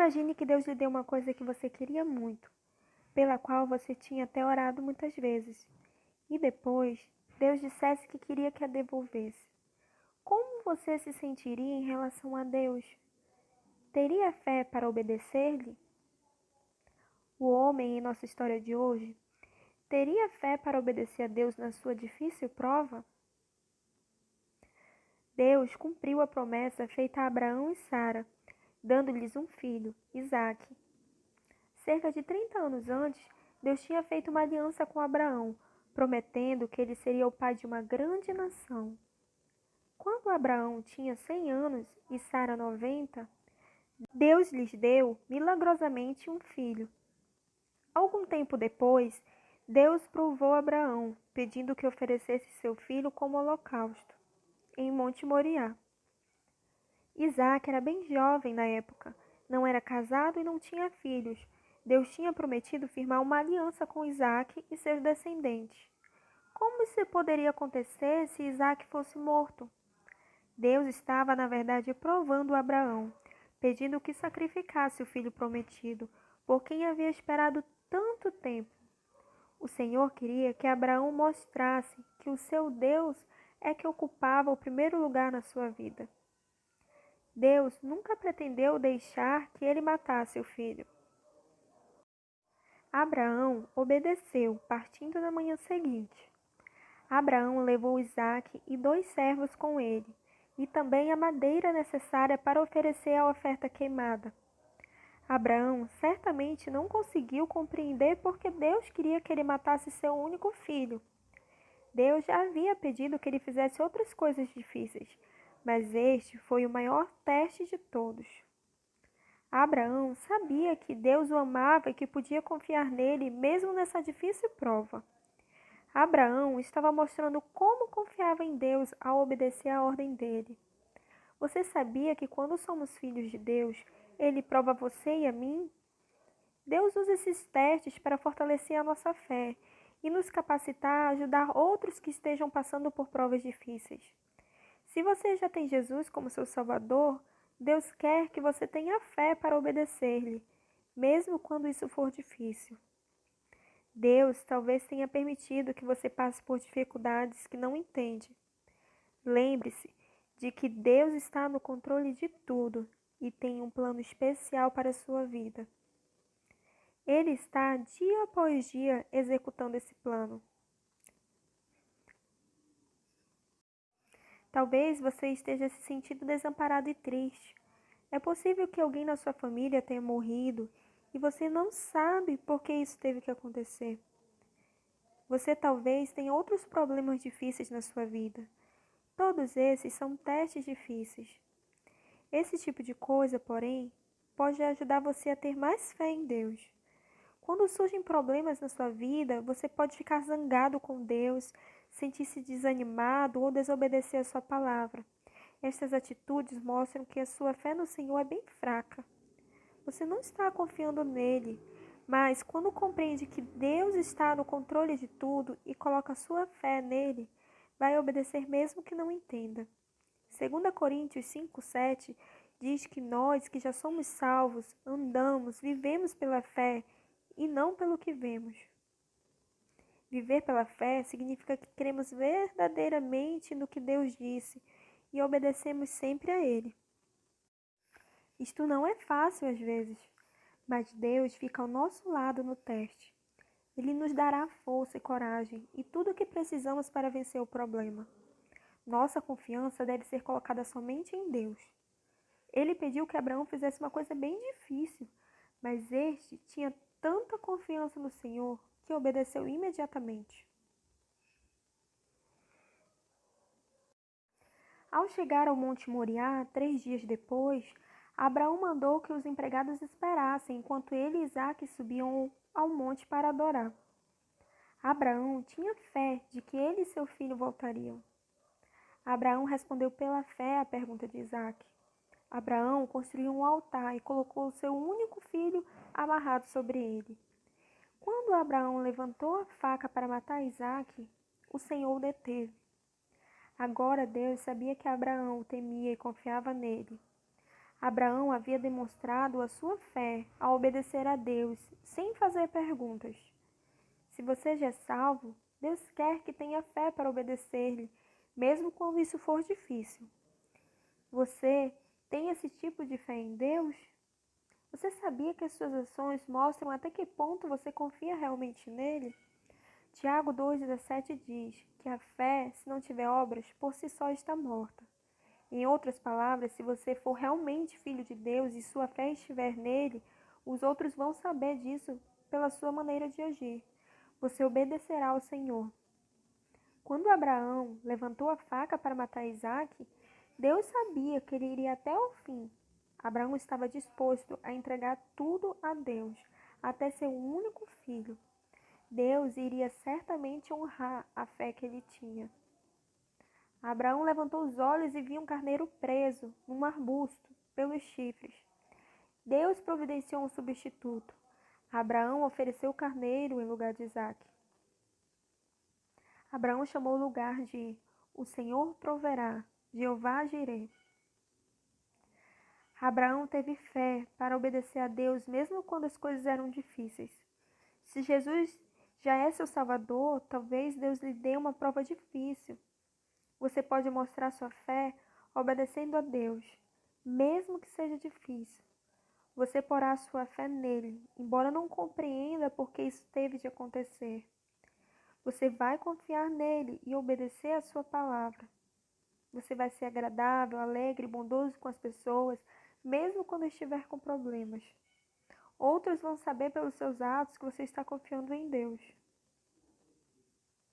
Imagine que Deus lhe deu uma coisa que você queria muito, pela qual você tinha até orado muitas vezes, e depois Deus dissesse que queria que a devolvesse. Como você se sentiria em relação a Deus? Teria fé para obedecer-lhe? O homem em nossa história de hoje teria fé para obedecer a Deus na sua difícil prova? Deus cumpriu a promessa feita a Abraão e Sara, dando-lhes um filho, Isaque. Cerca de 30 anos antes, Deus tinha feito uma aliança com Abraão, prometendo que ele seria o pai de uma grande nação. Quando Abraão tinha 100 anos e Sara 90, Deus lhes deu milagrosamente um filho. Algum tempo depois, Deus provou Abraão, pedindo que oferecesse seu filho como holocausto, em Monte Moriá. Isaque era bem jovem na época, não era casado e não tinha filhos. Deus tinha prometido firmar uma aliança com Isaque e seus descendentes. Como isso poderia acontecer se Isaque fosse morto? Deus estava, na verdade, provando Abraão, pedindo que sacrificasse o filho prometido, por quem havia esperado tanto tempo. O Senhor queria que Abraão mostrasse que o seu Deus é que ocupava o primeiro lugar na sua vida. Deus nunca pretendeu deixar que ele matasse o filho. Abraão obedeceu, partindo na manhã seguinte. Abraão levou Isaque e 2 servos com ele, e também a madeira necessária para oferecer a oferta queimada. Abraão certamente não conseguiu compreender porque Deus queria que ele matasse seu único filho. Deus já havia pedido que ele fizesse outras coisas difíceis, mas este foi o maior teste de todos. Abraão sabia que Deus o amava e que podia confiar nele mesmo nessa difícil prova. Abraão estava mostrando como confiava em Deus ao obedecer à ordem dele. Você sabia que quando somos filhos de Deus, ele prova você e a mim? Deus usa esses testes para fortalecer a nossa fé e nos capacitar a ajudar outros que estejam passando por provas difíceis. Se você já tem Jesus como seu Salvador, Deus quer que você tenha fé para obedecer-lhe, mesmo quando isso for difícil. Deus talvez tenha permitido que você passe por dificuldades que não entende. Lembre-se de que Deus está no controle de tudo e tem um plano especial para a sua vida. Ele está dia após dia executando esse plano. Talvez você esteja se sentindo desamparado e triste. É possível que alguém na sua família tenha morrido e você não sabe por que isso teve que acontecer. Você talvez tenha outros problemas difíceis na sua vida. Todos esses são testes difíceis. Esse tipo de coisa, porém, pode ajudar você a ter mais fé em Deus. Quando surgem problemas na sua vida, você pode ficar zangado com Deus, sentir-se desanimado ou desobedecer a sua palavra. Estas atitudes mostram que a sua fé no Senhor é bem fraca. Você não está confiando nele, mas quando compreende que Deus está no controle de tudo e coloca a sua fé nele, vai obedecer mesmo que não entenda. 2 Coríntios 5:7 diz que nós que já somos salvos, andamos, vivemos pela fé e não pelo que vemos. Viver pela fé significa que cremos verdadeiramente no que Deus disse e obedecemos sempre a Ele. Isto não é fácil às vezes, mas Deus fica ao nosso lado no teste. Ele nos dará força e coragem e tudo o que precisamos para vencer o problema. Nossa confiança deve ser colocada somente em Deus. Ele pediu que Abraão fizesse uma coisa bem difícil, mas este tinha tanta confiança no Senhor que obedeceu imediatamente. Ao chegar ao Monte Moriá, 3 dias depois, Abraão mandou que os empregados esperassem enquanto ele e Isaque subiam ao monte para adorar. Abraão tinha fé de que ele e seu filho voltariam. Abraão respondeu pela fé à pergunta de Isaque. Abraão construiu um altar e colocou o seu único filho amarrado sobre ele. Quando Abraão levantou a faca para matar Isaque, o Senhor o deteve. Agora Deus sabia que Abraão o temia e confiava nele. Abraão havia demonstrado a sua fé ao obedecer a Deus, sem fazer perguntas. Se você já é salvo, Deus quer que tenha fé para obedecer-lhe, mesmo quando isso for difícil. Você tem esse tipo de fé em Deus? Você sabia que as suas ações mostram até que ponto você confia realmente nele? Tiago 2,17 diz que a fé, se não tiver obras, por si só está morta. Em outras palavras, se você for realmente filho de Deus e sua fé estiver nele, os outros vão saber disso pela sua maneira de agir. Você obedecerá ao Senhor. Quando Abraão levantou a faca para matar Isaque, Deus sabia que ele iria até o fim. Abraão estava disposto a entregar tudo a Deus, até seu único filho. Deus iria certamente honrar a fé que ele tinha. Abraão levantou os olhos e viu um carneiro preso num arbusto, pelos chifres. Deus providenciou um substituto. Abraão ofereceu o carneiro em lugar de Isaque. Abraão chamou o lugar de O Senhor proverá, Jeová Jireh. Abraão teve fé para obedecer a Deus mesmo quando as coisas eram difíceis. Se Jesus já é seu Salvador, talvez Deus lhe dê uma prova difícil. Você pode mostrar sua fé obedecendo a Deus, mesmo que seja difícil. Você porá a sua fé nele, embora não compreenda por que isso teve de acontecer. Você vai confiar nele e obedecer a sua palavra. Você vai ser agradável, alegre e bondoso com as pessoas, mesmo quando estiver com problemas. Outros vão saber pelos seus atos que você está confiando em Deus.